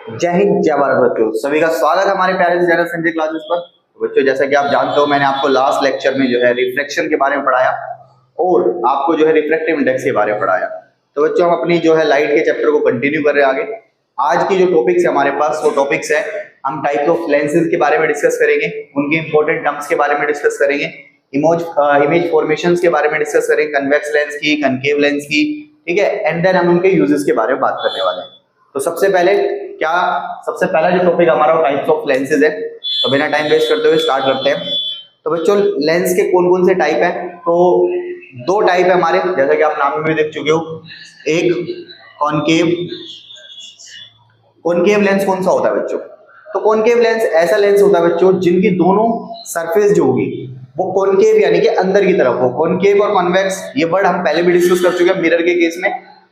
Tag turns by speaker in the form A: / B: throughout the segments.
A: जय हिंद जय भारत बच्चों, सभी का स्वागत है हमारे प्यारे से चैनल संजय क्लासेस पर। तो बच्चों, जैसा कि आप जानते हो, मैंने आपको लास्ट लेक्चर में जो है रिफ्लेक्शन के बारे में पढ़ाया और आपको जो है रिफ्रैक्टिव इंडेक्स के बारे में पढ़ाया। तो बच्चों, हम अपनी जो है लाइट के चैप्टर को कंटिन्यू कर रहे हैं आगे। आज की जो टॉपिक्स है हमारे पास, वो टॉपिक्स है, हम टाइप ऑफ लेंसेज के बारे में डिस्कस करेंगे, उनके इंपॉर्टेंट टर्म्स के बारे में डिस्कस करेंगे, इमेज फॉर्मेशंस के बारे में डिस्कस करेंगे, कन्वेक्स लेंस की, कनकेव लेंस की, ठीक है। एंड देन हम उनके यूजेस के बारे में बात करने वाले हैं। तो सबसे पहला जो टॉपिक हमारा वो टाइप्स ऑफ लेंसेज है। तो बिना टाइम वेस्ट करते हुए स्टार्ट करते हैं। तो बच्चों, लेंस के कौन कौन से टाइप है? तो दो टाइप है हमारे, जैसा कि आप नाम में भी देख चुके हो। एक कॉनकेव लेंस कौन सा होता है बच्चों? तो कॉनकेव लेंस ऐसा लेंस होता है बच्चों जिनकी दोनों सरफेस जो होगी वो कॉनकेव यानी कि अंदर की तरफ हो। कॉनकेव और कॉन्वेक्स ये वर्ड हम पहले भी डिस्कस कर चुके हैं मिरर के केस में।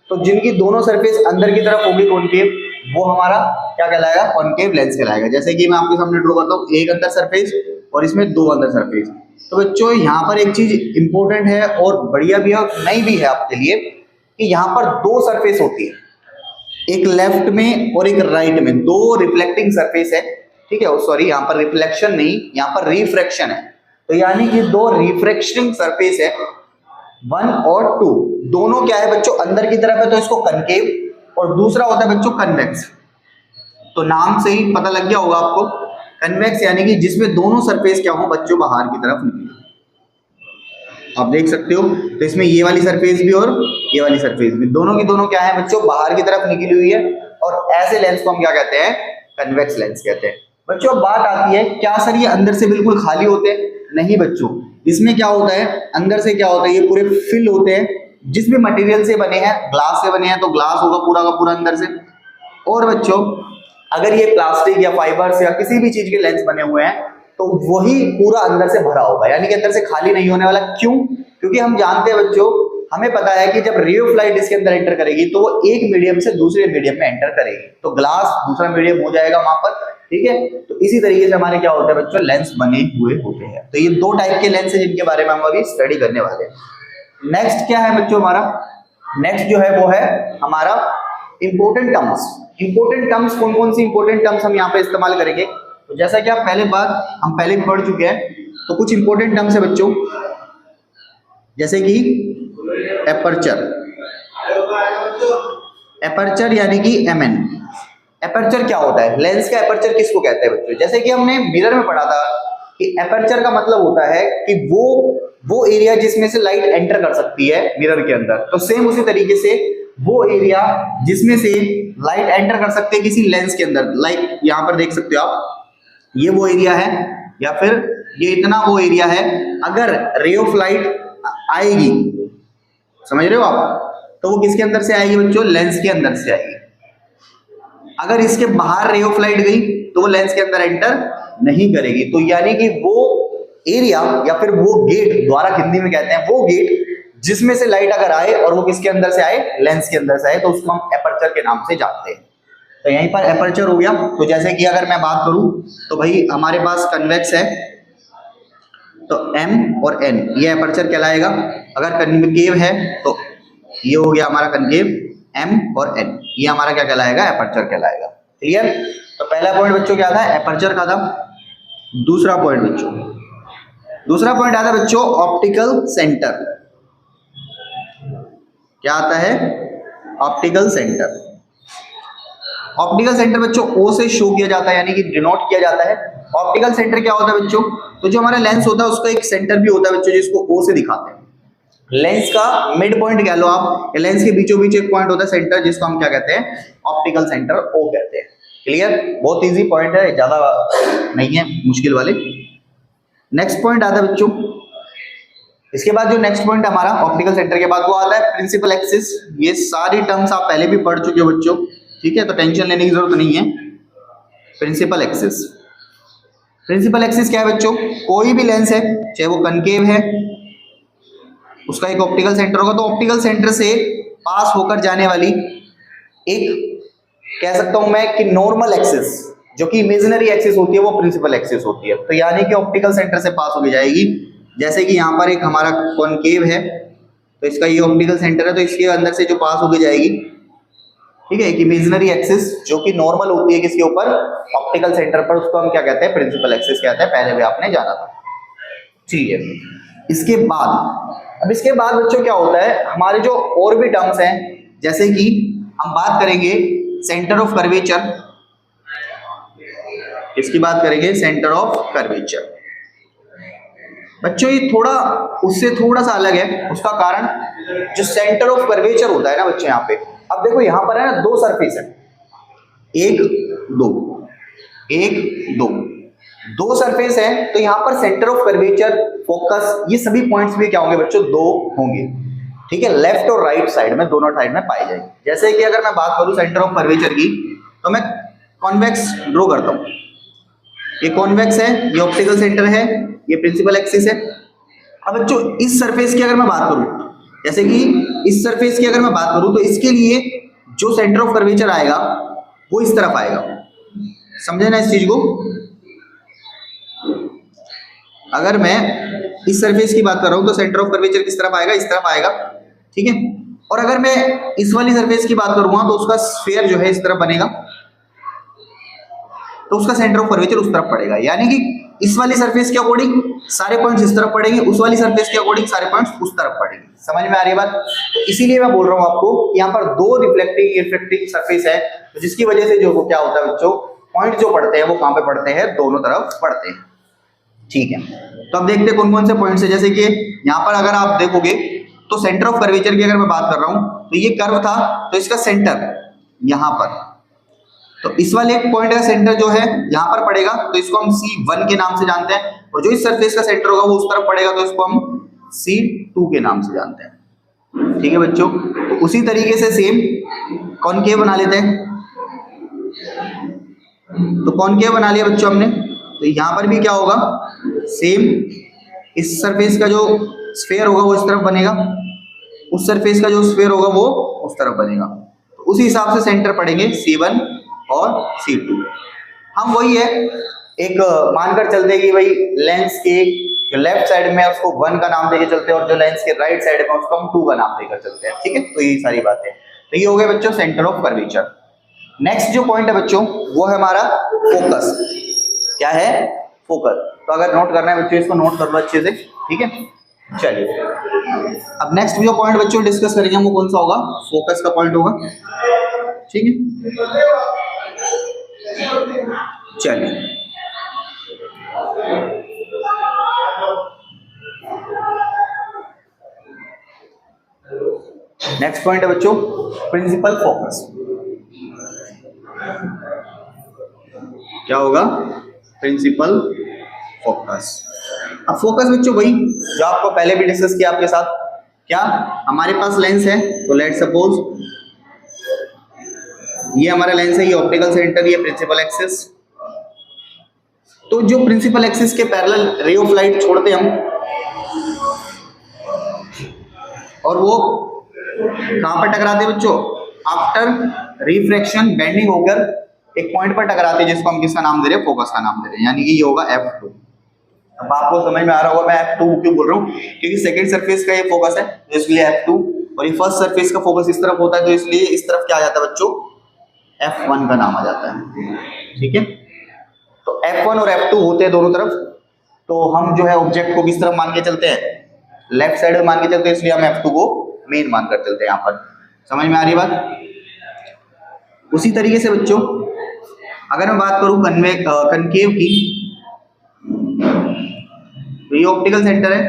A: तो जिनकी दोनों सरफेस अंदर की तरफ होगी कॉनकेव, वो हमारा क्या कहलाएगा? कॉनकेव लेंस कहलाएगा। जैसे कि मैं आपके सामने ड्रॉ करता हूँ, एक अंदर सरफेस और इसमें दो अंदर सरफेस। तो बच्चों, यहाँ पर एक चीज इंपॉर्टेंट है और बढ़िया भी है और नई भी है आपके लिए, कि यहाँ पर दो सरफेस होती है, एक लेफ्ट में और एक राइट में, दो रिफ्लेक्टिंग सरफेस है, ठीक है। सॉरी, यहाँ पर रिफ्लेक्शन नहीं, यहाँ पर रिफ्रैक्शन है। तो यानी कि दो रिफ्रैक्टिंग सरफेस है, 1 और 2, दोनों क्या है बच्चों? अंदर की तरफ है, तो इसको कनकेव, और दूसरा होता है बच्चों कन्वेक्स। तो नाम से ही पता लग गया होगा आपको, कन्वेक्स यानी कि जिसमें दोनों सरफेस क्या हो बच्चों? बाहर की तरफ निकली। आप देख सकते हो, तो इसमें ये वाली सरफेस भी और ये वाली सरफेस भी, दोनों की दोनों क्या है बच्चों? बाहर की तरफ निकली हुई है। और ऐसे लेंस को हम क्या कहते हैं? कन्वेक्स लेंस कहते हैं। बच्चों, अब बात आती है, क्या सर ये अंदर से बिल्कुल खाली होते हैं? नहीं बच्चों, इसमें क्या होता है, अंदर से क्या होता है, ये पूरे फिल होते हैं। जिस भी मटेरियल से बने हैं, ग्लास से बने हैं तो ग्लास होगा पूरा का पूरा अंदर से। और बच्चों, अगर ये प्लास्टिक या फाइबर से या किसी भी चीज के लेंस बने हुए हैं तो वही पूरा अंदर से भरा होगा, यानी कि अंदर से खाली नहीं होने वाला। क्यों? क्योंकि हम जानते हैं बच्चों, हमें पता है कि जब रे ऑफ लाइट इसके अंदर एंटर करेगी तो वो एक मीडियम से दूसरे मीडियम में एंटर करेगी, तो ग्लास दूसरा मीडियम हो जाएगा वहां पर, ठीक है। तो इसी तरीके से हमारे क्या होता है बच्चों? लेंस बने हुए होते हैं। तो ये दो टाइप के लेंस है जिनके बारे में हम अभी स्टडी करने वाले हैं। नेक्स्ट क्या है बच्चों हमारा? नेक्स्ट जो है वो है हमारा इंपोर्टेंट टर्म्स। इंपोर्टेंट टर्म्स कौन कौन सी इंपोर्टेंट टर्म्स हम यहाँ पे इस्तेमाल करेंगे? तो जैसा कि आप हम पहले भी पढ़ चुके हैं, तो कुछ इंपोर्टेंट टर्म्स है बच्चों, जैसे कि एपर्चर यानी कि एमएन। एपर्चर क्या होता है? लेंस का एपर्चर किसको कहते हैं बच्चों? जैसे कि हमने मिरर में पढ़ा था कि एपर्चर का मतलब होता है कि वो एरिया जिसमें से लाइट एंटर कर सकती है मिरर के अंदर। तो सेम उसी तरीके से वो एरिया जिसमें से लाइट एंटर कर सकते हैं किसी लेंस के अंदर, लाइक यहाँ पर देख सकते हो आप, ये वो एरिया है, या फिर ये इतना वो एरिया है। अगर रे ऑफ लाइट आएगी, समझ रहे हो आप, तो वो किसके अंदर से आएगी बच्चों? लेंस के अंदर से आएगी। अगर इसके बाहर रे ऑफ लाइट गई तो वो लेंस के अंदर एंटर नहीं करेगी। तो यानी कि वो एरिया या फिर वो गेट, द्वारक हिंदी में कहते हैं, वो गेट जिसमें से लाइट अगर आए और वो किसके अंदर से आए? लेंस के अंदर से आए, तो उसको हम एपर्चर के नाम से जानते हैं। तो यहीं पर एपर्चर हो गया। तो जैसे कि अगर मैं बात करूं तो भाई हमारे पास कन्वेक्स है, तो M और N ये एपर्चर कहलाएगा। अगर कनकेव है तो ये हो गया हमारा कनकेव, M और N ये हमारा क्या कहलाएगा? एपर्चर कहलाएगा। क्लियर? तो पहला पॉइंट बच्चों क्या था? एपर्चर का था। दूसरा पॉइंट आता है बच्चों ऑप्टिकल सेंटर। क्या आता है? Optical centre. ऑप्टिकल सेंटर बच्चों O से शो किया जाता है, यानी कि डिनोट किया जाता है। ऑप्टिकल सेंटर क्या होता है बच्चों? तो जो हमारा लेंस होता है उसका एक सेंटर भी होता है बच्चों, जिसको O से दिखाते हैं। लेंस का मिड पॉइंट कह लो आप, लेंस के बीचों बीच एक पॉइंट होता है सेंटर, जिसको हम क्या कहते हैं? ऑप्टिकल सेंटर O कहते हैं। क्लियर? बहुत इजी पॉइंट है, ज्यादा नहीं है मुश्किल वाले। नेक्स्ट पॉइंट आता है बच्चों, इसके बाद जो नेक्स्ट पॉइंट हमारा ऑप्टिकल सेंटर के बाद वो आता है प्रिंसिपल एक्सिस। ये सारी टर्म्स आप पहले भी पढ़ चुके हो बच्चों, ठीक है, तो टेंशन लेने की जरूरत नहीं है। प्रिंसिपल एक्सिस क्या है बच्चों? कोई भी लेंस है, चाहे वो कनकेव है, उसका एक ऑप्टिकल सेंटर होगा। तो ऑप्टिकल सेंटर से पास होकर जाने वाली एक, कह सकता हूं मैं कि नॉर्मल एक्सिस, जो कि इमेजिनरी एक्सिस होती है, वो प्रिंसिपल एक्सिस होती है। तो यानी कि ऑप्टिकल सेंटर से पास होकर जाएगी। जैसे कि यहाँ पर एक हमारा कॉनकेव है, तो इसका ये ऑप्टिकल सेंटर है, तो इसके अंदर से जो पास होकर जाएगी, ठीक है, एक इमेजिनरी एक्सिस जो कि नॉर्मल होती है किसके ऊपर, ऑप्टिकल सेंटर पर, उसको हम क्या कहते हैं, प्रिंसिपल एक्सिस कहते हैं, पहले भी आपने जाना था। ठीक है, इसके बाद बच्चों क्या होता है, हमारे जो और भी टर्म्स हैं, जैसे कि हम बात करेंगे सेंटर ऑफ कर्वेचर, इसकी बात करेंगे सेंटर ऑफ कर्वेचर। बच्चों ये थोड़ा उससे थोड़ा सा अलग है, उसका कारण जो सेंटर ऑफ कर्वेचर होता है ना बच्चों, यहाँ पे अब देखो यहाँ पर है ना दो सरफेस है, एक दो सरफेस है, तो यहाँ पर सेंटर ऑफ कर्वेचर, फोकस, ये सभी पॉइंट्स भी क्या होंगे बच्चों, दो होंगे। ठीक है, लेफ्ट और राइट साइड में, दोनों साइड में पाई जाएगी। जैसे कि अगर मैं बात करूं सेंटर ऑफ कर्वेचर की, तो मैं कॉन्वेक्स ड्रॉ करता हूं, ये कॉन्वेक्स है, ये ऑप्टिकल सेंटर है, ये प्रिंसिपल एक्सिस है। अब बच्चों इस सरफेस की अगर मैं बात करूं, जैसे कि इस सरफेस की अगर मैं बात करूं, तो इसके लिए जो सेंटर ऑफ कर्वेचर आएगा वो इस तरफ आएगा, समझे ना इस चीज को। अगर मैं इस सरफेस की बात कर रहा हूं तो सेंटर ऑफ कर्वेचर किस तरफ आएगा, इस तरफ आएगा। ठीक है, और अगर मैं इस वाली सरफेस की बात करूंगा तो उसका स्फीयर जो है इस तरफ बनेगा, तो उसका सेंटर ऑफ कर्वेचर उस तरफ पड़ेगा। यानी कि इस वाली सरफेस के अकॉर्डिंग सारे पॉइंट्स इस तरफ पड़ेंगे, उस वाली सरफेस के अकॉर्डिंग सारे पॉइंट्स उस तरफ पड़ेंगे। समझ में आ रही है बात? तो इसीलिए मैं बोल रहा हूं आपको, यहाँ पर दो रिफ्लेक्टिंग सरफेस है, तो जिसकी वजह से जो क्या होता है बच्चों, पॉइंट जो पड़ते हैं वो कहां पे पड़ते हैं, दोनों तरफ पड़ते हैं। ठीक है, तो अब देखते हैं कौन कौन से पॉइंट्स है। जैसे कि यहाँ पर अगर आप देखोगे तो सेंटर ऑफ कर्वेचर की अगर मैं बात कर रहा हूं, तो ये कर्व था, तो इसका सेंटर यहाँ पर, तो इस वाले एक पॉइंट का सेंटर जो है यहाँ पर पड़ेगा, तो इसको हम C1 के नाम से जानते हैं, और जो इस सरफेस का सेंटर होगा वो उस तरफ पड़ेगा, तो इसको हम C2 के नाम से जानते हैं। ठीक है बच्चों, तो उसी तरीके से सेम कॉनकेव बना लेते हैं। तो कॉनकेव बना लिया बच्चों हमने, तो यहाँ पर भी क्या होगा, सेम इस सरफेस का जो स्फीयर होगा वो इस तरफ बनेगा, उस सरफेस का जो स्फीयर होगा वो उस तरफ बनेगा, तो उसी हिसाब से सेंटर पड़ेंगे C1 और C2। हम वही है, एक मानकर चलते हैं कि भाई लेंस के जो लेफ्ट साइड में उसको 1 का नाम देके चलते हैं, और जो लेंस के राइट साइड में उसको हम 2 का नाम देकर चलते हैं। ठीक है, तो ये सारी बातें, तो ये हो गए बच्चों सेंटर ऑफ कर्वेचर। नेक्स्ट जो पॉइंट है बच्चों वो है हमारा फोकस। क्या है, फोकस। तो अगर नोट करना है बच्चों, इसको नोट कर लो अच्छे से। ठीक है, चलिए अब नेक्स्ट जो पॉइंट बच्चों डिस्कस करेंगे वो कौन सा होगा, फोकस का पॉइंट होगा। ठीक है, चलिए नेक्स्ट पॉइंट है बच्चों प्रिंसिपल फोकस। क्या होगा, प्रिंसिपल फोकस। अब फोकस बच्चों वही जो आपको पहले भी डिस्कस किया आपके साथ, क्या हमारे पास लेंस है, तो लेट सपोज ये हमारा लेंस है, ये ऑप्टिकल सेंटर, ये प्रिंसिपल एक्सिस। तो जो प्रिंसिपल एक्सिस के पैरेलल रे ऑफ लाइट छोड़ते हम, और वो कहां पर टकराते हैं बच्चों, आफ्टर रिफ्रैक्शन बेंडिंग होकर एक पॉइंट पर टकराते हैं, जिसको हम किसका नाम दे रहे हैं, फोकस का नाम दे रहे हैं, यानी कि ये होगा F2। अब आपको समझ में आ रहा होगा मैं F2 क्यों बोल रहा हूँ, क्योंकि सेकंड सरफेस का ये फोकस है, तो इसलिए F2, और ये फर्स्ट सरफेस का फोकस इस तरफ होता है, तो इसलिए इस तरफ क्या आ जाता है बच्चों, F1 का नाम आ जाता है। ठीक है, तो F1 और F2 होते हैं दोनों तरफ, तो हम जो है ऑब्जेक्ट को किस तरफ मान के चलते हैं, लेफ्ट साइड में मान के चलते हैं, इसलिए हम F2 को मेन मानकर चलते हैं यहाँ पर। समझ में आ रही बात? उसी तरीके से बच्चों अगर मैं बात करूं कनकेव की, तो ये ऑप्टिकल सेंटर है,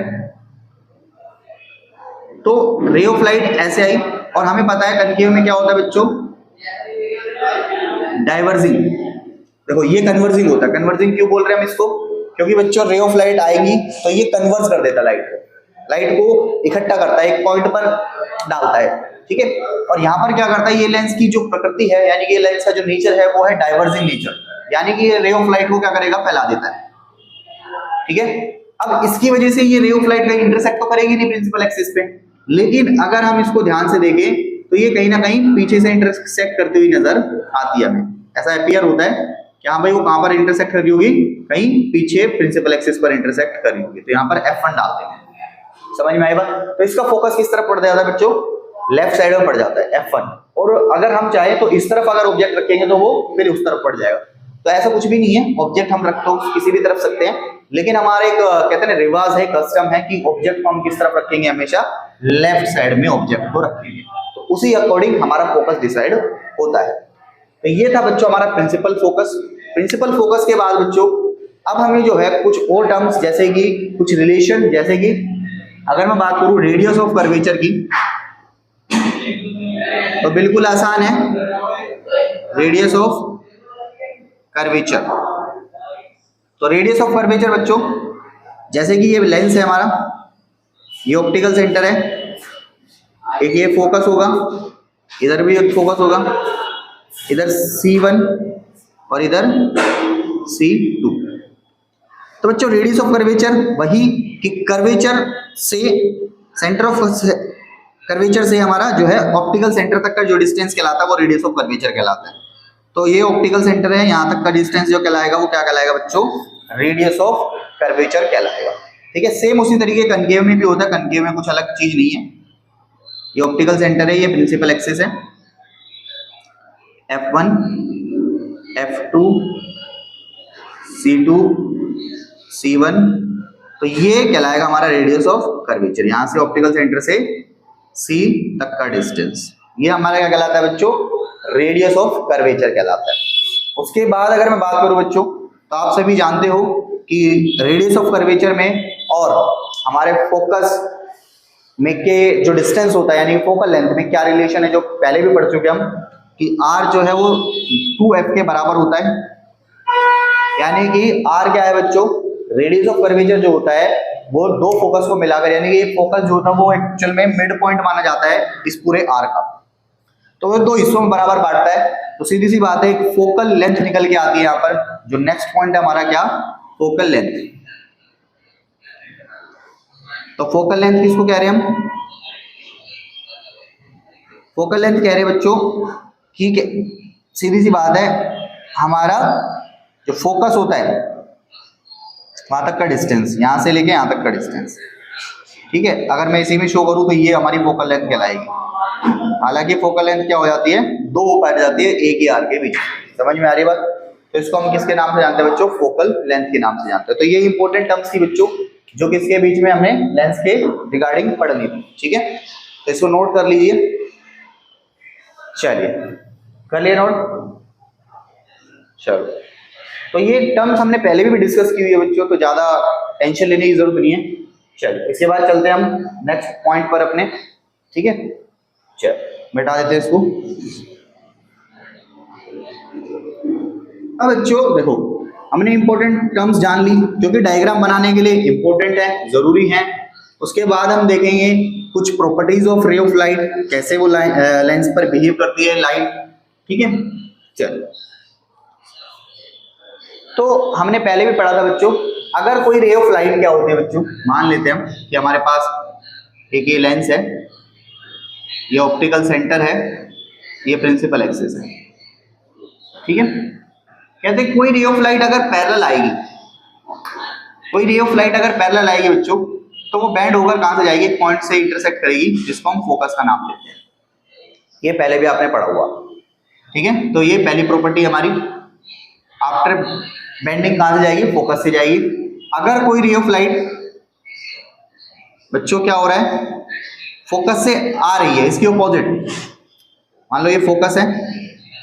A: तो रे ऑफ लाइट ऐसे आई, और हमें पता है कनकेव में क्या होता है बच्चों, डाइवर्जिंग। देखो ये कन्वर्जिंग होता है। कन्वर्जिंग क्यों बोल रहे हैं हम इसको, क्योंकि बच्चों रे ऑफ लाइट आएगी तो ये कन्वर्ज कर देता है लाइट को इकट्ठा करता है, एक पॉइंट पर डालता है। ठीक है, और यहाँ पर क्या करता है, ये लेंस की जो प्रकृति है, यानी कि ये लेंस का जो नेचर है वो है डाइवर्जिंग नेचर, यानी कि ये रे ऑफ लाइट को क्या करेगा, फैला देता है। ठीक है, अब इसकी वजह से ये रे ऑफ लाइट कहीं इंटरसेक्ट तो करेगी नहीं प्रिंसिपल एक्सिस पे, लेकिन अगर हम इसको ध्यान से देखें तो ये कहीं ना कहीं पीछे से इंटरसेक्ट करती हुई नजर आती है हमें। ऐसा अपीयर होता है कि हाँ भाई वो कहां पर इंटरसेक्ट कर रही होगी, कहीं पीछे प्रिंसिपल एक्सिस पर इंटरसेक्ट कर रही होगी, तो यहाँ पर F1 डालते हैं। समझ में आएगा? तो इसका फोकस किस तरफ पड़ जाता है बच्चों, लेफ्ट साइड में पड़ जाता है F1। और अगर हम चाहें तो इस तरफ अगर ऑब्जेक्ट रखेंगे तो वो फिर उस तरफ पड़ जाएगा। तो ऐसा कुछ भी नहीं है, ऑब्जेक्ट हम रख तो किसी भी तरफ सकते हैं, लेकिन हमारा एक कहते हैं ना रिवाज है, कस्टम है कि ऑब्जेक्ट को हम किस तरफ रखेंगे, हमेशा लेफ्ट साइड में ऑब्जेक्ट को रखेंगे। तो उसी अकॉर्डिंग हमारा फोकस डिसाइड होता है। तो ये था बच्चों हमारा प्रिंसिपल फोकस। प्रिंसिपल फोकस के बाद बच्चों अब हमें जो है कुछ और टर्म्स जैसे कि कुछ रिलेशन, जैसे कि अगर मैं बात करूं रेडियस ऑफ कर्वेचर की तो बिल्कुल आसान है, रेडियस ऑफ कर्वेचर। तो रेडियस ऑफ कर्वेचर बच्चों जैसे कि ये लेंस है हमारा, ये ऑप्टिकल सेंटर है, एक ये फोकस होगा, इधर भी एक फोकस होगा, इधर C1 और इधर C2। तो बच्चों रेडियस ऑफ कर्वेचर वही कि कर्वेचर से सेंटर ऑफ कर्वेचर से हमारा जो है ऑप्टिकल सेंटर तक का जो डिस्टेंस कहलाता है वो रेडियस ऑफ कर्वेचर कहलाता है। तो ये ऑप्टिकल सेंटर है, यहाँ तक का डिस्टेंस जो कहलाएगा वो क्या कहलाएगा बच्चों, रेडियस ऑफ कर्वेचर कहलाएगा। ठीक है, सेम उसी तरीके कनकेव में भी होता है, कनकेव में कुछ अलग चीज नहीं है। ये ऑप्टिकल सेंटर है, ये प्रिंसिपल एक्सिस है, F1 F2 C2 C1, तो ये कहलाएगा हमारा रेडियस ऑफ कर्वेचर, यहाँ से ऑप्टिकल सेंटर से C तक का डिस्टेंस, ये हमारा क्या कहलाता है बच्चों, रेडियस ऑफ कर्वेचर कहलाता है। उसके बाद अगर मैं बात करूं बच्चों तो आप सभी जानते हो कि रेडियस ऑफ कर्वेचर में और हमारे फोकस में के जो डिस्टेंस होता है यानी फोकल लेंथ में क्या रिलेशन है, जो पहले भी पढ़ चुके हम कि R जो है वो 2F के बराबर होता है। यानी कि R क्या है बच्चों, रेडियस ऑफ कर्वेचर जो होता है वो दो फोकस को मिलाकर, यानी कि एक फोकस जो होता है वो एक्चुअल में मिड पॉइंट माना जाता है इस पूरे R का, तो वो दो हिस्सों में बराबर बांटता है। तो सीधी सी बात है एक फोकल लेंथ निकल के आती है यहाँ पर, जो नेक्स्ट पॉइंट है हमारा क्या, फोकल लेंथ। तो फोकल लेंथ किसको कह रहे हैं हम, फोकल लेंथ कह रहे हैं बच्चों, ठीक है, सीधी सी बात है हमारा जो फोकस होता है वहां तक का डिस्टेंस, यहां से लेके यहां तक का डिस्टेंस। ठीक है, अगर मैं इसी में शो करूं तो ये हमारी फोकल लेंथ कहलाएगी। हालांकि फोकल लेंथ क्या हो जाती है, दो पाई जाती है एक ही आर के बीच। समझ में आ रही बात? तो इसको हम किसके नाम से जानते हैं बच्चों, फोकल लेंथ के नाम से जानते हैं। तो ये इंपॉर्टेंट टर्म्स थी बच्चों जो किसके बीच में हमने लेंस के रिगार्डिंग पढ़नी थी। ठीक है, तो इसको नोट कर लीजिए। चलिए कर लिया नोट, चलो। तो ये टर्म्स हमने पहले भी डिस्कस की हुई है बच्चों, तो ज्यादा टेंशन लेने की जरूरत नहीं है। चलिए इसके बाद चलते हैं हम नेक्स्ट पॉइंट पर अपने। ठीक है, चल मिटा देते हैं इसको। अब बच्चों देखो हमने इंपॉर्टेंट टर्म्स जान ली जो कि डायग्राम बनाने के लिए इंपॉर्टेंट है, जरूरी है। उसके बाद हम देखेंगे कुछ properties of ray of light, कैसे वो लेंस पर बिहेव करती है लाइट। ठीक है, चलो। तो हमने पहले भी पढ़ा था बच्चों, अगर कोई रे ऑफ लाइट क्या होती है बच्चों, मान लेते हैं हम कि हमारे पास एक ये लेंस है, ये ऑप्टिकल सेंटर है, ये प्रिंसिपल एक्सिस है। ठीक है, कहते हैं कोई रे ऑफ लाइट अगर पैरेलल आएगी, कोई रे ऑफ लाइट अगर पैरेलल आएगी बच्चों, तो वो बैंड होकर कहां से जाएगी, पॉइंट से इंटरसेक्ट करेगी, जिसको हम फोकस का नाम देते हैं। ये पहले भी आपने पढ़ा हुआ। ठीक है, तो ये पहली प्रॉपर्टी हमारी, आफ्टर बेंडिंग कहां से जाएगी, फोकस से जाएगी। अगर कोई रे ऑफ लाइट बच्चों क्या हो रहा है, फोकस से आ रही है, इसकी ऑपोजिट, मान लो ये फोकस है,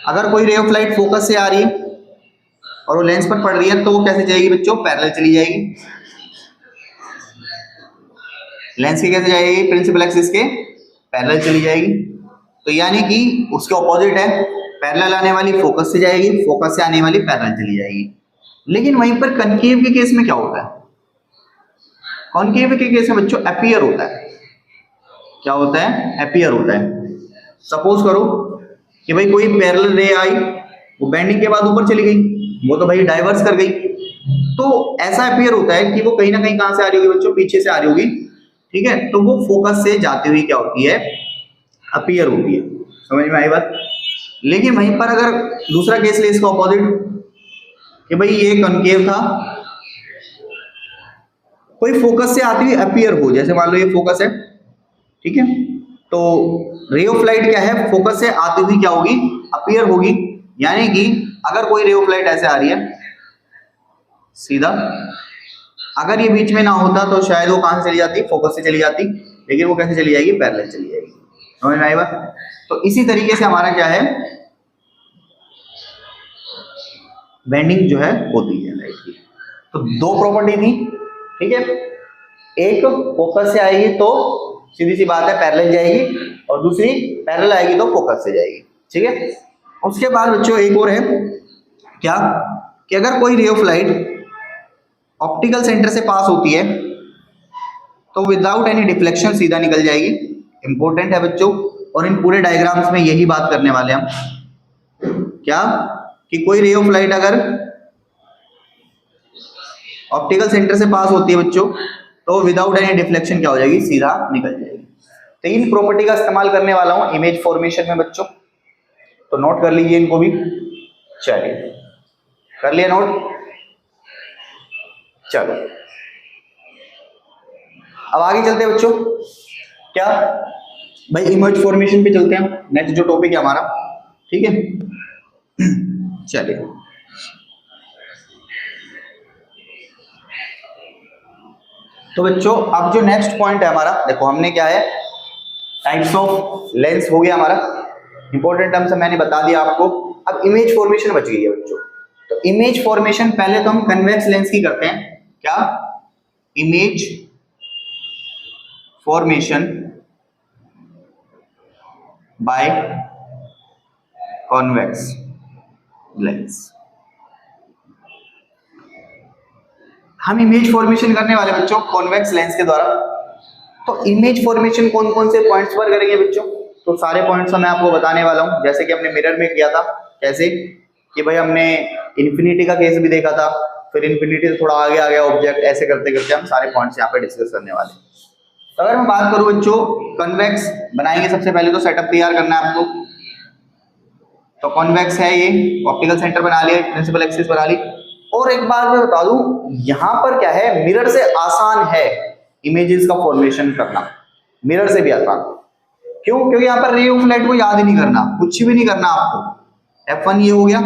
A: अगर कोई रे ऑफ लाइट फोकस से आ रही है और वो लेंस पर पड़ रही है, तो वो कैसे जाएगी बच्चों, पैरेलल चली जाएगी। लेंस के कैसे जाएगी, प्रिंसिपल एक्सिस के पैरेलल चली जाएगी। तो यानी कि उसके ऑपोजिट है, पैरेलल आने वाली फोकस से जाएगी, फोकस से आने वाली पैरेलल चली जाएगी। लेकिन वहीं पर कनकेव के केस में क्या होता है, कॉनकेव के केस में बच्चों अपीयर होता है। क्या होता है, अपीयर होता है। सपोज करो कि भाई कोई पैरेलल रे आई, वो बेंडिंग के बाद ऊपर चली गई, वो तो भाई डाइवर्स कर गई, तो ऐसा अपीयर होता है कि वो कहीं ना कहीं कहां से आ रही होगी बच्चों, पीछे से आ रही होगी। ठीक है, तो वो फोकस से जाती हुई क्या होती है, अपीयर होती है। समझ में आई बात? लेकिन वहीं पर अगर दूसरा केस ले इसका ऑपोजिट, कि भाई ये कॉनकेव था, कोई फोकस से आती हुई अपीयर हो, जैसे मान लो ये फोकस है, ठीक है, तो रे ऑफ लाइट क्या है, फोकस से आती हुई क्या होगी, अपीयर होगी। यानी कि अगर कोई रे ऑफ लाइट ऐसे आ रही है सीधा, अगर ये बीच में ना होता तो शायद वो कहां से चली जाती, फोकस से चली जाती, लेकिन वो कैसे चली जाएगी, पैरेलल चली जाएगी। समझ में आई बात? तो इसी तरीके से हमारा क्या है, बेंडिंग जो है होती है लाइट की। तो दो प्रॉपर्टी थी, ठीक है, एक फोकस से आएगी तो सीधी सी बात है पैरेलल जाएगी, और दूसरी पैरेलल आएगी तो फोकस से जाएगी, ठीक है। उसके बाद बच्चों एक और है क्या, कि अगर कोई ray of light optical centre से पास होती है तो विदाउट एनी डिफ्लेक्शन सीधा निकल जाएगी। इंपॉर्टेंट है बच्चों, और इन पूरे डायग्राम्स में यही बात करने वाले हम, क्या कि कोई रे ऑफ लाइट अगर ऑप्टिकल सेंटर से पास होती है बच्चों तो विदाउट एनी डिफ्लेक्शन क्या हो जाएगी, सीधा निकल जाएगी। तो इन प्रॉपर्टी का इस्तेमाल करने वाला हूं इमेज फॉर्मेशन में बच्चों, तो नोट कर लीजिए इनको भी। चलिए कर लिया नोट, चलो अब आगे चलते हैं बच्चों, क्या भाई इमेज फॉर्मेशन पे चलते हैं, नेक्स्ट जो टॉपिक है हमारा, ठीक है। चलिए तो बच्चों अब जो नेक्स्ट पॉइंट है हमारा, देखो हमने क्या है, टाइप्स ऑफ लेंस हो गया हमारा, इंपॉर्टेंट टर्म्स मैंने बता दिया आपको। अब इमेज फॉर्मेशन बच गई है बच्चों। तो इमेज फॉर्मेशन पहले तो हम कन्वेक्स लेंस की करते हैं, क्या, image formation by convex lens. हम इमेज फॉर्मेशन करने वाले बच्चों कॉन्वेक्स लेंस के द्वारा। तो इमेज फॉर्मेशन कौन कौन से पॉइंट्स पर करेंगे बच्चों, तो सारे पॉइंट्स मैं आपको बताने वाला हूं, जैसे कि हमने मिरर में किया था, कैसे कि भाई हमने इन्फिनिटी का केस भी देखा था, फिर इन्फिनिटी से थोड़ा आगे आ गया ऑब्जेक्ट, ऐसे करते करते हम सारे पॉइंट्स यहाँ पे डिस्कस करने वाले। तो अगर मैं बात करूं बच्चों, कन्वेक्स बनाएंगे सबसे पहले तो सेटअप तैयार करना है आपको। तो कॉन्वेक्स है ये, ऑप्टिकल सेंटर बना लिया, प्रिंसिपल एक्सिस बना ली। और एक बात मैं बता दूं, यहां पर क्या है, मिरर से आसान है इमेजेस का फॉर्मेशन करना, मिरर से भी आसान। क्यों? क्योंकि यहाँ पर रे ऑफ लाइट को याद ही नहीं करना, कुछ भी नहीं करना आपको। F1 ये हो गया।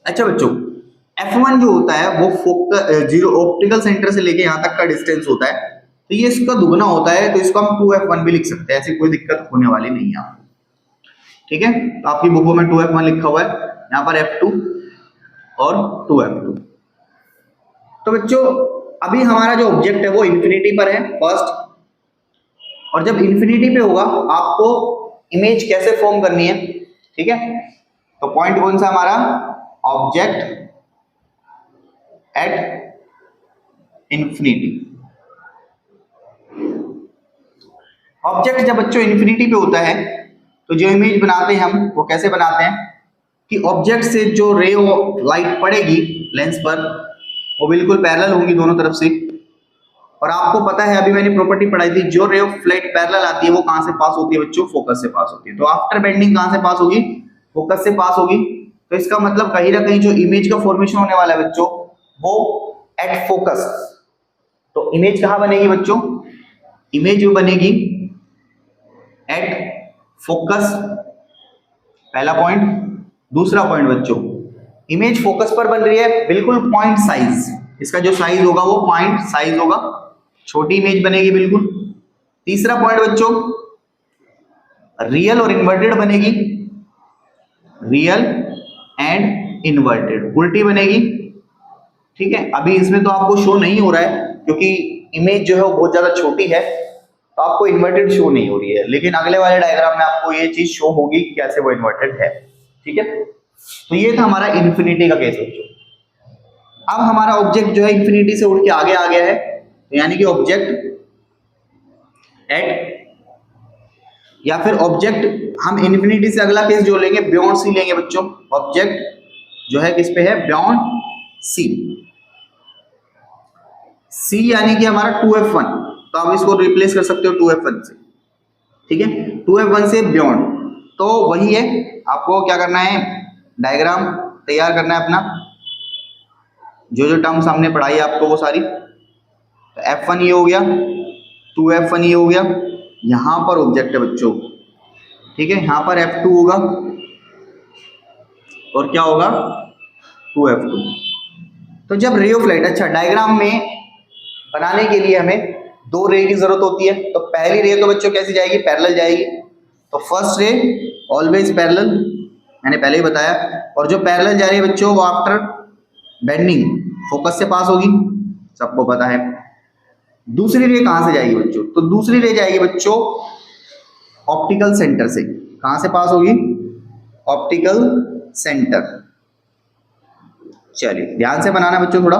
A: अच्छा बच्चों, F1 जो होता है वो फोकस जीरो ऑप्टिकल सेंटर से लेके यहाँ तक का डिस्टेंस होता है, तो ये इसका दुगना होता है, तो इसको हम 2F1 भी लिख सकते हैं, ऐसी कोई दिक्कत होने वाली नहीं है आपको, ठीक है। तो आपकी बुकों में 2F1 लिखा हुआ है, यहाँ पर F2 और 2F2। तो बच्चों अभी हमारा जो ऑब्जेक्ट है वो इन्फिनिटी पर है फर्स्ट, और जब इन्फिनिटी पे होगा आपको इमेज कैसे फॉर्म करनी है, ठीक है। तो पॉइंट कौन सा हमारा, ऑब्जेक्ट एट इन्फिनिटी। ऑब्जेक्ट जब बच्चों इन्फिनिटी पे होता है तो जो इमेज बनाते हैं हम वो कैसे बनाते हैं, कि ऑब्जेक्ट से जो रे ऑफ लाइट पड़ेगी लेंस पर वो बिल्कुल पैरेलल होंगी दोनों तरफ से। और आपको पता है अभी मैंने प्रॉपर्टी पढ़ाई थी, जो रे ऑफ लाइट पैरेलल आती है वो कहां से पास होती है बच्चों, फोकस से पास होती है। तो आफ्टर बेंडिंग कहां से पास होगी, फोकस से पास होगी। तो इसका मतलब कहीं ना कहीं जो इमेज का फॉर्मेशन होने वाला है बच्चों वो एट फोकस। तो इमेज कहां बनेगी बच्चों, इमेज बनेगी एट फोकस, पहला पॉइंट। दूसरा पॉइंट बच्चों, इमेज फोकस पर बन रही है, बिल्कुल पॉइंट साइज, इसका जो साइज होगा वो पॉइंट साइज होगा, छोटी इमेज बनेगी बिल्कुल। तीसरा पॉइंट बच्चों, रियल और इन्वर्टेड बनेगी, रियल एंड इन्वर्टेड, उल्टी बनेगी, ठीक है। अभी इसमें तो आपको शो नहीं हो रहा है क्योंकि इमेज जो है वो बहुत ज्यादा छोटी है, तो आपको इन्वर्टेड शो नहीं हो रही है, लेकिन अगले वाले डायग्राम में आपको ये चीज शो होगी कि कैसे वो इन्वर्टेड है, ठीक है। तो ये था हमारा इन्फिनिटी का केस बच्चों। अब हमारा ऑब्जेक्ट जो है इन्फिनिटी से उठ के आगे आ गया है, तो यानी कि ऑब्जेक्ट एट, या फिर ऑब्जेक्ट हम इन्फिनिटी से अगला केस जो लेंगे बियॉन्ड सी लेंगे बच्चों। ऑब्जेक्ट जो है किस पे है, बियॉन्ड सी। सी यानी कि हमारा 2F1, तो आप इसको रिप्लेस कर सकते हो 2F1 से, ठीक है। 2F1 से बियॉन्ड, तो वही है, आपको क्या करना है, डायग्राम तैयार करना है अपना, जो जो टर्म्स हमने पढ़ाई आपको वो सारी। तो F1 ये हो गया, 2F1 ये हो गया, यहां पर ऑब्जेक्ट है बच्चों, ठीक है, यहां पर F2 होगा और क्या होगा 2F2। तो जब रे ऑफ लाइट, अच्छा डायग्राम में बनाने के लिए हमें दो रे की जरूरत होती है। तो पहली रे तो बच्चों कैसी जाएगी, पैरेलल जाएगी। तो फर्स्ट रे ऑलवेज पैरेलल, मैंने पहले ही बताया। और जो पैरेलल जा रही है बच्चों वो आफ्टर बेंडिंग फोकस से पास होगी, सबको पता है। दूसरी रे कहां से जाएगी बच्चों, तो दूसरी रे जाएगी बच्चों ऑप्टिकल सेंटर से। कहां से पास होगी, ऑप्टिकल सेंटर। चलिए ध्यान से बनाना बच्चों थोड़ा।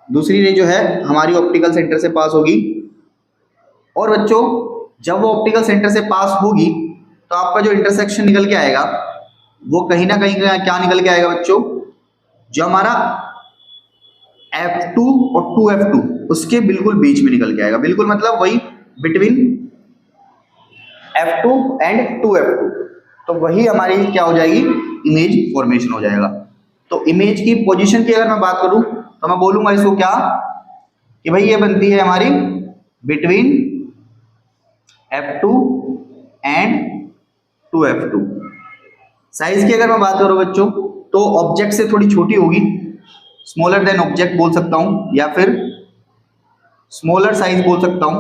A: दूसरी रे जो है हमारी ऑप्टिकल सेंटर से पास होगी। और बच्चों जब वो ऑप्टिकल सेंटर से पास होगी तो आपका जो इंटरसेक्शन निकल के आएगा वो कहीं ना कहीं क्या निकल के आएगा बच्चों, जो हमारा F2 और 2F2 उसके बिल्कुल बीच में निकल के आएगा। बिल्कुल मतलब वही बिटवीन F2 एंड 2F2। तो वही हमारी क्या हो जाएगी, इमेज फॉर्मेशन हो जाएगा। तो इमेज की पोजीशन की अगर मैं बात करूं तो मैं बोलूंगा इसको क्या, कि भाई ये बनती है हमारी between F2 and 2F2। Size की अगर मैं बात करूं बच्चों तो ऑब्जेक्ट से थोड़ी छोटी होगी, स्मॉलर देन ऑब्जेक्ट बोल सकता हूं या फिर स्मॉलर साइज बोल सकता हूं।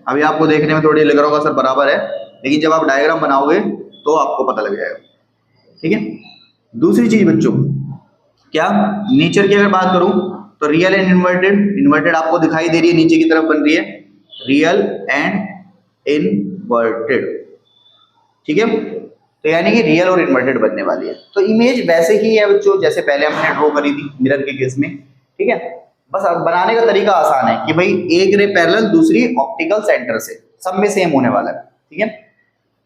A: अभी आपको देखने में थोड़ी लग रहा होगा सर बराबर है, लेकिन जब आप डायग्राम बनाओगे तो आपको पता लग जाएगा, ठीक है। दूसरी चीज बच्चों क्या, नेचर की अगर बात करूं तो रियल एंड इन्वर्टेड, इन्वर्टेड आपको दिखाई दे रही है नीचे की तरफ बन रही है, रियल एंड इन्वर्टेड, ठीक है। तो यानी कि रियल और इन्वर्टेड बनने वाली है। तो इमेज वैसे ही है बच्चों जैसे पहले हमने ड्रॉ करी थी मिरर के केस में, ठीक है। बस अब बनाने का तरीका आसान है कि भाई एक रे पैरेलल दूसरी ऑप्टिकल सेंटर से, सब में सेम होने वाला है, ठीक है।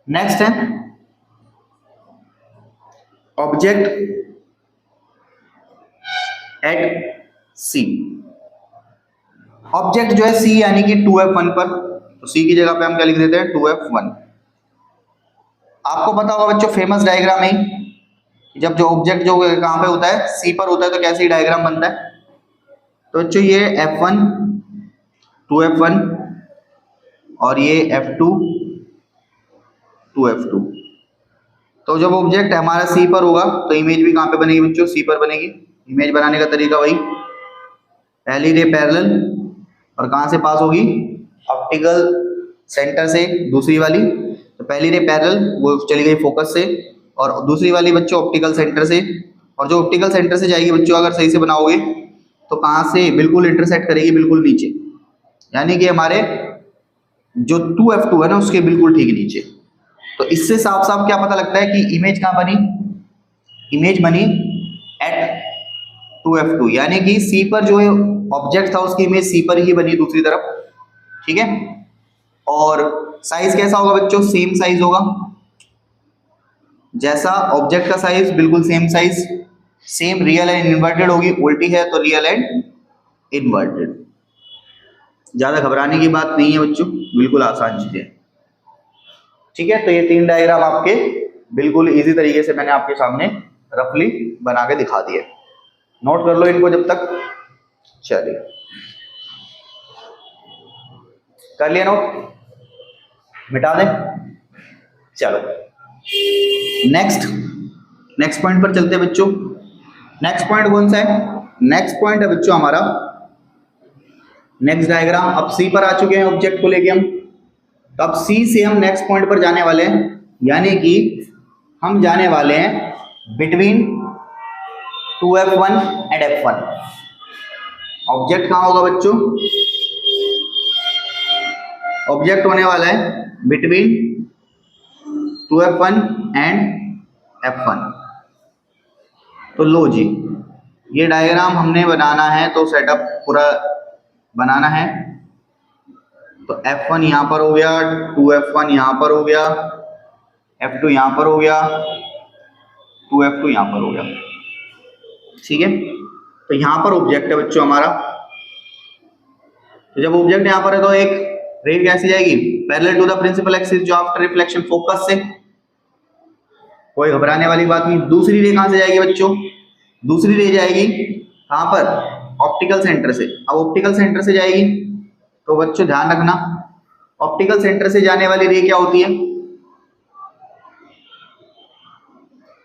A: नेक्स्ट है ऑब्जेक्ट एट सी। ऑब्जेक्ट जो है सी यानी कि 2F1 पर, तो सी की जगह पे हम क्या लिख देते हैं 2F1। आपको पता होगा बच्चों फेमस डायग्राम है, जब जो ऑब्जेक्ट जो कहां पे होता है सी पर होता है तो कैसे डायग्राम बनता है। तो बच्चों ये F1 2F1 और ये F2 2F2। तो जब ऑब्जेक्ट हमारा सी पर होगा तो इमेज भी कहां पे बनेगी बच्चों, सी पर बनेगी। इमेज बनाने का तरीका वही, पहली रे पैरेलल और कहां से पास होगी, ऑप्टिकल सेंटर से। दूसरी वाली तो पहली रे पैरेलल वो चली गई फोकस से, और दूसरी वाली बच्चों ऑप्टिकल सेंटर से। और जो ऑप्टिकल सेंटर से जाएगी बच्चों अगर सही से बनाओगे तो कहां से बिल्कुल इंटरसेक्ट करेगी, बिल्कुल नीचे, यानी कि हमारे जो 2F2 है ना उसके बिल्कुल ठीक नीचे। तो इससे साफ साफ क्या पता लगता है कि इमेज कहां बनी, इमेज बनी एट 2F2, यानी कि सी पर जो ऑब्जेक्ट था उसकी इमेज सी पर ही बनी दूसरी तरफ, ठीक है। और साइज कैसा होगा बच्चों, सेम साइज होगा, जैसा ऑब्जेक्ट का साइज बिल्कुल same size, same real and inverted होगी, उल्टी है तो रियल एंड इन्वर्टेड। ज्यादा घबराने की बात नहीं है बच्चों, बिल्कुल आसान चीज है, ठीक है। तो ये तीन डायग्राम आपके बिल्कुल इजी तरीके से मैंने आपके सामने रफली बना के दिखा दिए, नोट कर लो इनको जब तक। चलिए कर लिया नोट, मिटा दें। चलो नेक्स्ट पॉइंट पर चलते हैं बच्चों। नेक्स्ट पॉइंट कौन सा है, नेक्स्ट पॉइंट है बच्चों हमारा नेक्स्ट डायग्राम। अब सी पर आ चुके हैं ऑब्जेक्ट को लेके हम, तो अब सी से हम नेक्स्ट पॉइंट पर जाने वाले हैं, यानी कि हम जाने वाले हैं between 2F1 and F1। Object कहां होगा बच्चों, ऑब्जेक्ट होने वाला है बिटवीन 2F1 एंड F1। तो लो जी ये डायग्राम हमने बनाना है, तो सेटअप पूरा बनाना है। तो F1 यहां पर हो गया, 2F1 यहां पर हो गया, F2 यहां पर हो गया, 2F2 यहां पर हो गया, ठीक है। तो यहां पर ऑब्जेक्ट है बच्चों हमारा। तो जब ऑब्जेक्ट यहां पर है तो एक रे कैसी जाएगी, parallel to the principal axis, जो आफ्टर रिफ्लेक्शन फोकस से, कोई घबराने वाली बात नहीं। दूसरी रे कहां से जाएगी बच्चों, दूसरी रे जाएगी कहां पर, ऑप्टिकल सेंटर से। अब ऑप्टिकल सेंटर से जाएगी तो बच्चों ध्यान रखना ऑप्टिकल सेंटर से जाने वाली रे क्या होती है?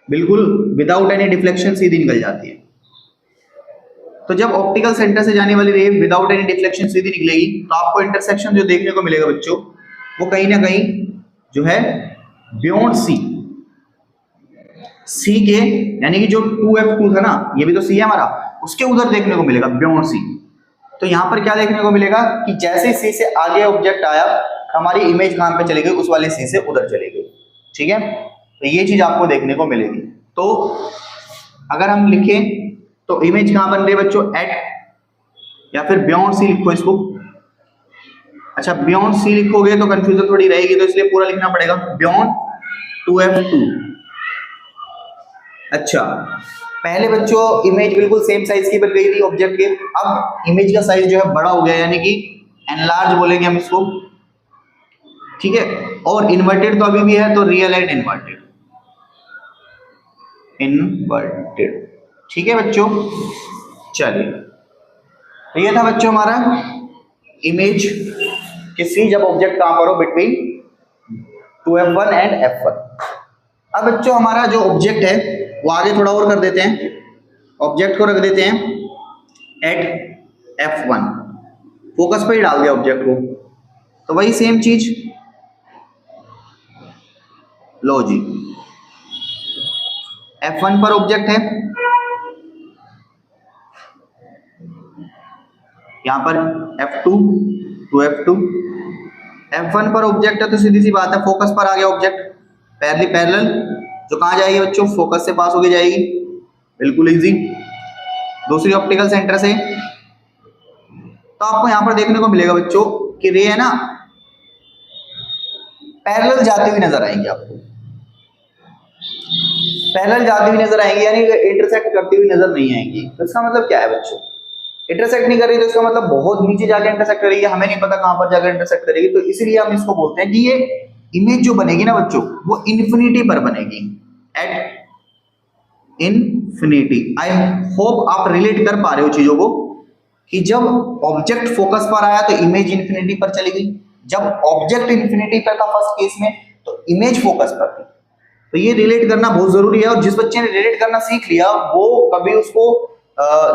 A: बिल्कुल विदाउट एनी डिफ्लेक्शन सीधी निकल जाती है। तो जब ऑप्टिकल सेंटर से जाने वाली रे विदाउट एनी डिफ्लेक्शन सीधी निकलेगी तो आपको इंटरसेक्शन जो देखने को मिलेगा बच्चों वो कहीं ना कहीं जो है बियॉन्ड सी के, यानी कि जो 2f2 था ना, ये भी तो सी है हमारा, उसके उधर देखने को मिलेगा बियॉन्ड सी। तो यहाँ पर क्या देखने को मिलेगा कि जैसे सी से आगे ऑब्जेक्ट आया हमारी इमेज कहाँ पे चली गई, उस वाले सी से उधर चली गई। ठीक है, तो ये चीज आपको देखने को मिलेगी। तो अगर हम लिखें तो इमेज कहाँ बन रही है बच्चों? एट, या फिर बियॉन्ड सी लिखो इसको। अच्छा, बियॉन्ड सी लिखोगे तो कंफ्यूजन थोड़ी रहेगी, तो इसलिए पूरा लिखना पड़ेगा बियॉन्ड 2f2। अच्छा, पहले बच्चों इमेज बिल्कुल सेम साइज की बन गई थी ऑब्जेक्ट के, अब इमेज का साइज जो है बड़ा हो गया, यानी कि एनलार्ज बोलेंगे हम इसको। ठीक है, और इन्वर्टेड तो अभी भी है, तो रियल एंड इन्वर्टेड। ठीक है बच्चों, चलिए, तो ये था बच्चों हमारा इमेज कि सी जब ऑब्जेक्ट कहां पर हो बिटवीन 2f1 एंड f1। अब बच्चों हमारा जो ऑब्जेक्ट है वो आगे थोड़ा और कर देते हैं, ऑब्जेक्ट को रख देते हैं एट f1, फोकस पे ही डाल दिया ऑब्जेक्ट को। तो वही सेम चीज, लो जी, f1 पर ऑब्जेक्ट है, यहां पर f2 2f2, f1 पर ऑब्जेक्ट है तो सीधी सी बात है फोकस पर आ गया ऑब्जेक्ट, पैरेलल जो कहां जाएगी बच्चों? फोकस से पास होके जाएगी, बिल्कुल इजी। दूसरी ऑप्टिकल सेंटर से, तो आपको यहां पर देखने को मिलेगा बच्चों कि रे है ना पैरेलल जाती हुई नजर आएंगी, आपको पैरेलल जाती हुई नजर आएंगी, यानी इंटरसेक्ट करती हुई नजर नहीं आएंगी। तो इसका मतलब क्या है बच्चों? इंटरसेक्ट नहीं कर रही तो इसका मतलब बहुत नीचे जाके इंटरसेक्ट करेगी, हमें नहीं पता कहां पर जाकर इंटरसेक्ट करेगी। तो इसीलिए हम इसको बोलते हैं कि ये इमेज जो बनेगी ना बच्चों वो इन्फिनिटी पर बनेगी, एट इन्फिनिटी। आई होप आप रिलेट कर पा रहे हो चीजों को कि जब ऑब्जेक्ट फोकस पर आया तो इमेज इन्फिनिटी पर चली गई, जब ऑब्जेक्ट इन्फिनिटी पर था फर्स्ट केस में तो इमेज फोकस पर थी। तो ये रिलेट करना बहुत जरूरी है, और जिस बच्चे ने रिलेट करना सीख लिया वो कभी उसको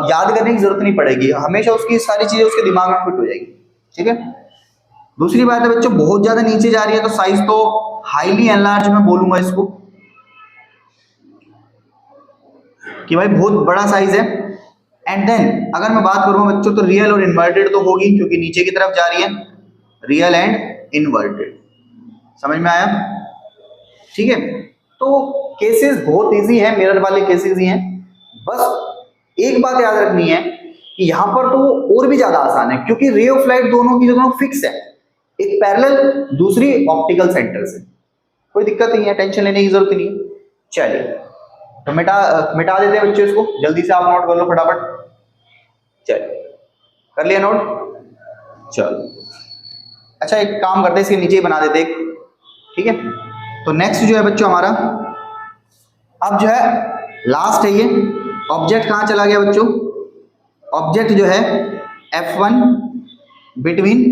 A: याद करने की जरूरत नहीं पड़ेगी, हमेशा उसकी सारी चीजें उसके दिमाग में फिट हो जाएगी। ठीक है, दूसरी बात है बच्चों बहुत ज्यादा नीचे जा रही है तो साइज तो हाईली एनलार्ज मैं बोलूंगा इसको कि भाई बहुत बड़ा साइज है। एंड देन अगर मैं बात करूं बच्चों तो रियल और इन्वर्टेड तो होगी क्योंकि नीचे की तरफ जा रही है, रियल एंड इन्वर्टेड, समझ में आया? ठीक है, तो केसेस बहुत इजी है, मिरर वाले केसेस ही हैं। बस एक बात याद रखनी है कि यहां पर तो और भी ज्यादा आसान है क्योंकि रे ऑफ लाइट दोनों की दोनों फिक्स है, एक पैरेलल दूसरी ऑप्टिकल सेंटर से, कोई दिक्कत नहीं है, टेंशन लेने की जरूरत नहीं है। चलिए तो मिटा देते हैं बच्चों इसको, जल्दी से आप नोट कर लो फटाफट। चलिए कर लिया नोट? चलो अच्छा एक काम करते हैं, इसके नीचे ही बना देते हैं, ठीक है। तो नेक्स्ट जो है बच्चों हमारा अब जो है लास्ट है, ये ऑब्जेक्ट कहां चला गया बच्चों? ऑब्जेक्ट जो है f1 between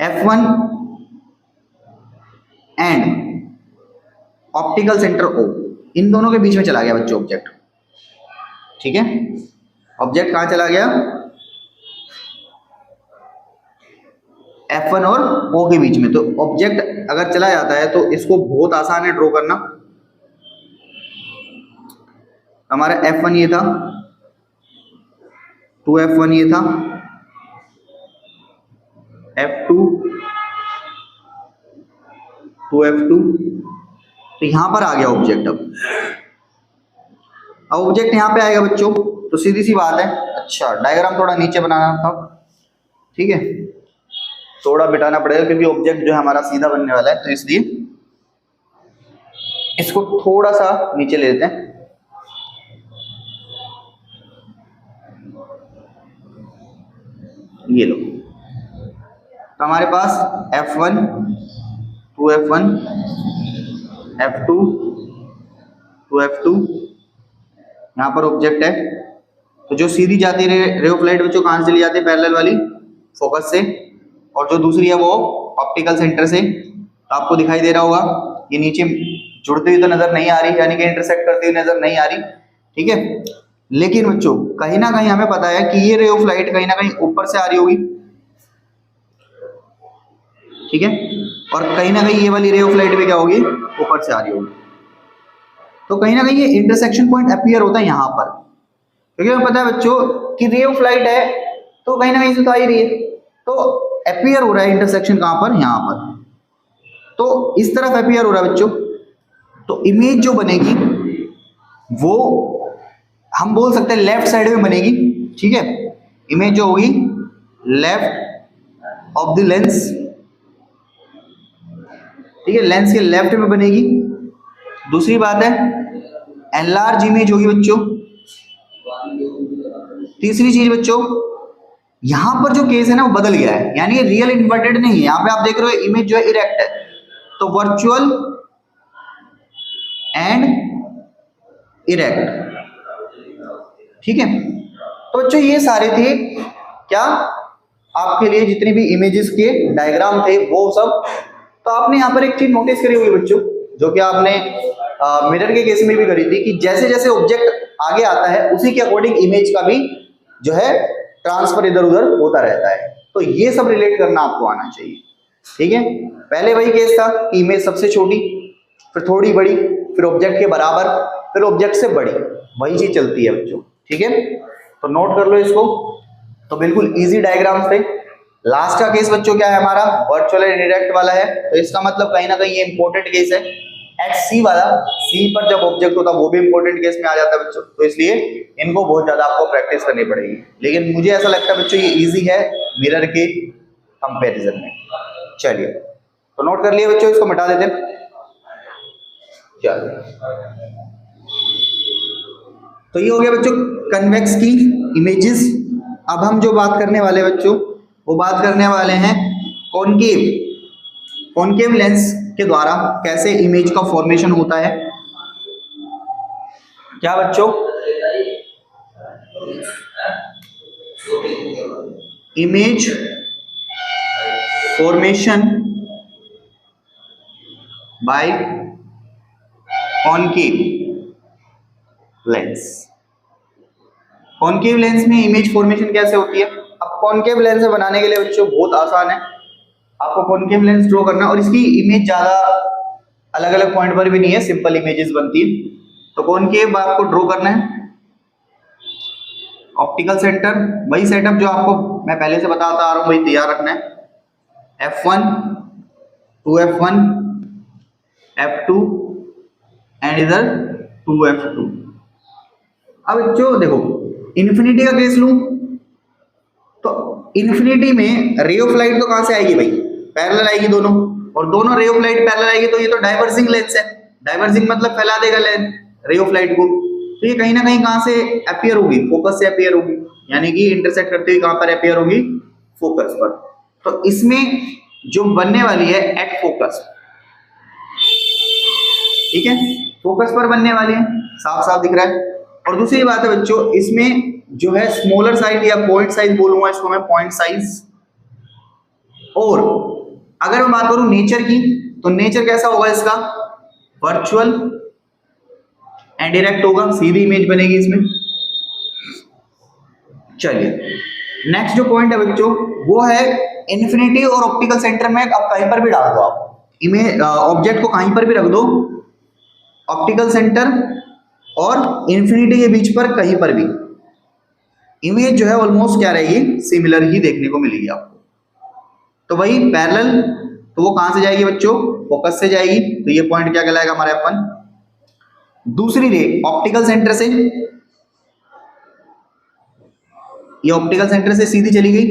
A: f1 and optical centre O, इन दोनों के बीच में चला गया बच्चों ऑब्जेक्ट। ठीक है, ऑब्जेक्ट कहां चला गया? F1 और O के बीच में। तो ऑब्जेक्ट अगर चला जाता है तो इसको बहुत आसान है ड्रॉ करना। हमारा F1 ये था, 2F1 ये था, F2 2F2, तो यहां पर आ गया ऑब्जेक्ट। अब ऑब्जेक्ट यहां पे आएगा बच्चों तो सीधी सी बात है, अच्छा डायग्राम थोड़ा नीचे बनाना था, ठीक है, थोड़ा बिठाना पड़ेगा क्योंकि ऑब्जेक्ट जो है हमारा सीधा बनने वाला है, तो इसलिए इसको थोड़ा सा नीचे ले लेते हैं। ये लो, तो हमारे पास F1 2F1 F2 2F2 यहाँ पर ऑब्जेक्ट है। तो जो सीधी जाती रे ऑफ लाइट बच्चों कहां से चली जाती है? पैरेलल वाली, फोकस से, और जो दूसरी है वो ऑप्टिकल सेंटर से। तो आपको दिखाई दे रहा होगा ये नीचे जुड़ती हुई तो नजर नहीं आ रही, यानी कि इंटरसेक्ट करती हुई नजर नहीं आ रही, ठीक है। लेकिन बच्चों कहीं ना कहीं हमें पता है कि ये रे ऑफ लाइट कहीं ना कहीं ऊपर से आ रही होगी, ठीक है, और कहीं ना कहीं ये वाली रे ऑफ लाइट भी क्या होगी, ऊपर से आ रही होगी। तो कहीं ना कहीं ये इंटरसेक्शन पॉइंट अपीयर होता है यहाँ पर, क्योंकि हमें पता है बच्चों कि रे ऑफ लाइट है तो कहीं ना कहीं से तो आ ही रही है, तो अपीयर हो रहा है इंटरसेक्शन कहाँ पर, यहाँ पर। तो इस तरफ अपीयर हो रहा है बच्चों, तो इमेज जो बनेगी वो हम बोल सकते हैं लेफ्ट साइड में बनेगी, ठीक है। इमेज जो होगी लेफ्ट ऑफ द लेंस, ठीक है, लेंस के लेफ्ट में बनेगी। दूसरी बात है एनलार्ज इमेज होगी बच्चों। तीसरी चीज बच्चों, यहां पर जो केस है ना वो बदल गया है, यानी रियल इन्वर्टेड नहीं है, यहां पे आप देख रहे हो इमेज जो है इरेक्ट है, तो वर्चुअल एंड इरेक्ट, ठीक है। तो बच्चों ये सारे थे क्या आपके लिए जितने भी इमेजेस के डायग्राम थे वो सब। तो आपने यहाँ पर एक चीज नोटिस करी होगी बच्चों, जो कि आपने मिरर के केस में भी करी थी, कि जैसे जैसे ऑब्जेक्ट आगे आता है उसी के अकॉर्डिंग इमेज का भी जो है ट्रांसफर इधर उधर होता रहता है। तो ये सब रिलेट करना आपको आना चाहिए, ठीक है। पहले वही केस था कि इमेज सबसे छोटी, फिर थोड़ी बड़ी, फिर ऑब्जेक्ट के बराबर, फिर ऑब्जेक्ट से बड़ी, वही चीज चलती है बच्चों, ठीक है। तो नोट कर लो इसको। तो बिल्कुल इजी डायग्राम थे। लास्ट का केस बच्चों क्या है हमारा, वर्चुअल एंड इनडायरेक्ट वाला है। तो इसका मतलब कहीं ना कहीं ये इंपॉर्टेंट केस है। एट सी वाला, सी पर जब ऑब्जेक्ट होता है वो भी इंपॉर्टेंट केस में आ जाता है बच्चों, तो इसलिए इनको बहुत ज्यादा आपको प्रैक्टिस करनी पड़ेगी। लेकिन मुझे ऐसा लगता है बच्चों ये इजी है मिरर के कंपैरिजन में। चलिए तो नोट कर लिए बच्चों, इसको मिटा देते हैं। चलिए तो ये हो गया बच्चों कन्वेक्स की इमेजेस। अब हम जो बात करने वाले बच्चों वो बात करने वाले हैं कॉनकेव। कॉनकेव लेंस के द्वारा कैसे इमेज का फॉर्मेशन होता है। क्या बच्चों, image formation by concave lens. Concave lens में इमेज फॉर्मेशन कैसे होती है। अब कॉनकेव लेंस बनाने के लिए बच्चों बहुत आसान है, आपको कॉनकेव लेंस ड्रॉ करना, और इसकी इमेज ज्यादा अलग अलग पॉइंट पर भी नहीं है, सिंपल इमेजेस बनती है। तो कॉनकेव आपको ड्रॉ करना है। ऑप्टिकल सेंटर वही सेटअप जो आपको मैं पहले से बताता आ रहा हूं, वही तैयार रखना है। F1 2F1 F2 एंड इधर 2F2। अब जो देखो इन्फिनिटी का केस लूं तो इन्फिनिटी में रे ऑफ लाइट तो कहां से आएगी भाई, पैरेलल आएगी दोनों, और दोनों रे ऑफ लाइट पैरेलल आएगी, तो ये तो डाइवर्जिंग लेंस है। डाइवर्जिंग मतलब फैला देगा लेंस रे ऑफ लाइट को, तो ये कहीं ना कहीं कहां से अपीयर होगी, फोकस से अपीयर होगी, यानी कि इंटरसेक्ट करते हुए कहां पर अपीयर होगी, फोकस पर। तो इसमें जो बनने वाली है एट फोकस, ठीक है, फोकस पर बनने वाली है, साफ साफ दिख रहा है। और दूसरी बात है बच्चों, इसमें जो है स्मॉलर साइज या पॉइंट साइज बोलूंगा इसको मैं, पॉइंट साइज। और अगर मैं बात करूं नेचर की, तो नेचर कैसा होगा इसका, वर्चुअल एंड डायरेक्ट होगा, सीधी इमेज बनेगी इसमें। चलिए नेक्स्ट जो पॉइंट है बच्चों वो है इन्फिनिटी और ऑप्टिकल सेंटर में। अब कहीं पर भी डाल दो आप इमेज, ऑब्जेक्ट को कहीं पर भी रख दो, ऑप्टिकल सेंटर और इन्फिनिटी के बीच पर कहीं पर भी इमेज जो है ऑलमोस्ट क्या रहेगी, सिमिलर ही देखने को मिलेगी आपको। तो वही पैरेलल, तो वो कहां से जाएगी बच्चों, फोकस से जाएगी, तो ये पॉइंट क्या कहलाएगा हमारे अपन। दूसरी रे ऑप्टिकल सेंटर से, ये ऑप्टिकल सेंटर से सीधी चली गई,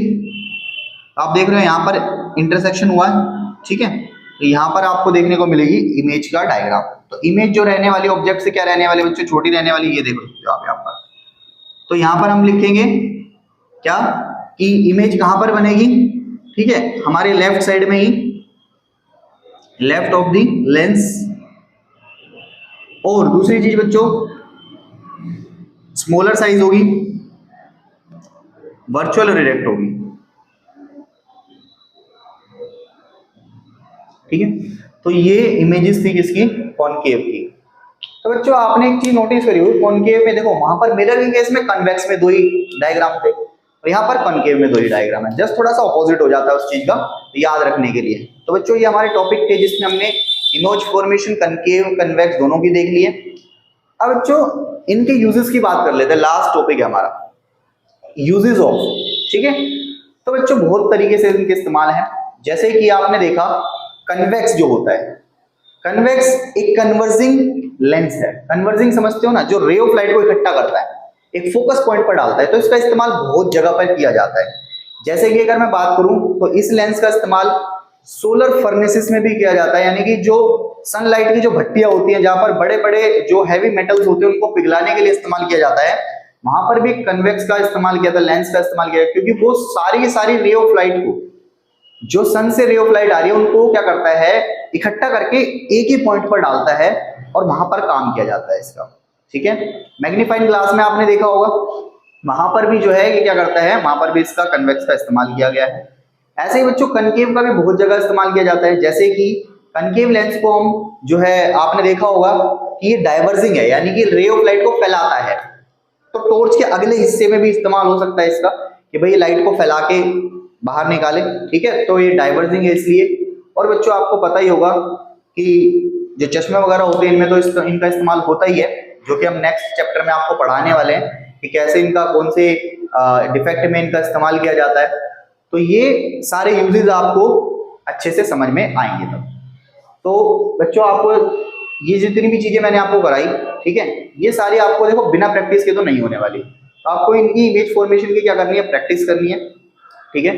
A: आप देख रहे हो यहां पर इंटरसेक्शन हुआ है, ठीक है। तो यहां पर आपको देखने को मिलेगी इमेज का डायग्राम। तो इमेज जो रहने वाली ऑब्जेक्ट से क्या रहने वाली बच्चों, छोटी रहने वाली, ये देखो जो आप यहां पर। तो यहां पर हम लिखेंगे क्या कि इमेज कहां पर बनेगी, ठीक है, हमारे लेफ्ट साइड में ही, लेफ्ट ऑफ द लेंस। और दूसरी चीज बच्चों स्मॉलर साइज होगी, वर्चुअल और डायरेक्ट होगी। ठीक है, तो ये इमेजेस थी किसकी, कॉनकेव की। तो बच्चों आपने एक चीज नोटिस करी हुई, कॉनकेव में देखो वहां पर मिरर के केस में कन्वेक्स में 2 ही डायग्राम थे और यहाँ पर कॉनकेव में 2 ही डायग्राम है, जस्ट थोड़ा सा ऑपोजिट हो जाता है उस चीज का, याद रखने के लिए। तो बच्चों ये हमारे टॉपिक थे जिसमें हमने इमेज फॉर्मेशन कनकेव कन्वेक्स दोनों की देख लिए। अब बच्चों इनके यूजेस की बात कर लेते हैं, लास्ट टॉपिक है हमारा यूजेस ऑफ, ठीक है। तो बच्चों बहुत तरीके से इनके इस्तेमाल है, जैसे कि आपने देखा कन्वेक्स जो होता है, कन्वेक्स एक कन्वर्जिंग लेंस है। कन्वर्जिंग समझते हो ना, जो रे ऑफ लाइट को इकट्ठा करता है, एक फोकस पॉइंट पर डालता है, तो इसका इस्तेमाल बहुत जगह पर किया जाता है। जैसे कि अगर मैं बात करूं तो इस लेंस का इस्तेमाल सोलर फर्नेसेस में भी किया जाता है, यानी कि जो सनलाइट की जो भट्टियां होती हैं, जहां पर बड़े बड़े जो हैवी मेटल्स होते हैं उनको पिघलाने के लिए इस्तेमाल किया जाता है, वहां पर भी कन्वेक्स का इस्तेमाल किया था, लेंस का इस्तेमाल किया, क्योंकि वो सारी की सारी रे ऑफ लाइट को, जो सन से रे ऑफ लाइट आ रही है उनको क्या करता है, इकट्ठा करके एक ही पॉइंट पर डालता है और वहां पर काम किया जाता है इसका, ठीक है। मैग्नीफाइंग ग्लास में आपने देखा होगा, वहां पर भी जो है ये क्या करता है, वहां पर भी इसका कन्वेक्स का इस्तेमाल किया गया है। ऐसे ही बच्चों कनकेव का भी बहुत जगह इस्तेमाल किया जाता है, जैसे कि कनकेव लेंस को हम जो है आपने देखा होगा कि ये डाइवर्जिंग है, यानी कि रे ऑफ लाइट को फैलाता है, तो टॉर्च के अगले हिस्से में भी इस्तेमाल हो सकता है इसका, कि भाई लाइट को फैला के बाहर निकाले, ठीक है, तो ये डाइवर्जिंग है इसलिए। और बच्चों आपको पता ही होगा कि जो चश्मे वगैरह होते हैं इनमें तो इनका इस्तेमाल होता ही है, जो कि हम नेक्स्ट चैप्टर में आपको पढ़ाने वाले हैं कि कैसे इनका कौन से डिफेक्ट में इनका इस्तेमाल किया जाता है। तो ये सारे यूजेस आपको अच्छे से समझ में आएंगे तब। तो बच्चों आपको ये जितनी भी चीजें मैंने आपको कराई, ठीक है, ये सारी आपको देखो बिना प्रैक्टिस के तो नहीं होने वाली, तो आपको इनकी इमेज फॉर्मेशन की क्या करनी है, प्रैक्टिस करनी है, ठीक है।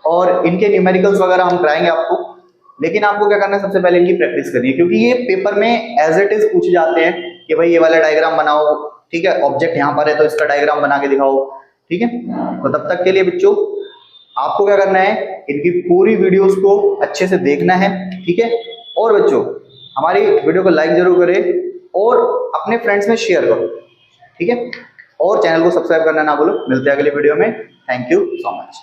A: और इनके न्यूमेरिकल्स वगैरह हम कराएंगे आपको, लेकिन आपको क्या करना है, सबसे पहले इनकी प्रैक्टिस करनी है, क्योंकि ये पेपर में एज इट इज पूछे जाते हैं कि भाई ये वाला डायग्राम बनाओ, ठीक है, ऑब्जेक्ट यहाँ पर है तो इसका डायग्राम बना के दिखाओ, ठीक है। तो तब तक के लिए बच्चों आपको क्या करना है, इनकी पूरी वीडियोस को अच्छे से देखना है, ठीक है। और बच्चों हमारी वीडियो को लाइक जरूर करें और अपने फ्रेंड्स में शेयर करो, ठीक है, और चैनल को सब्सक्राइब करना ना भूलो। मिलते हैं अगले वीडियो में, थैंक यू सो मच।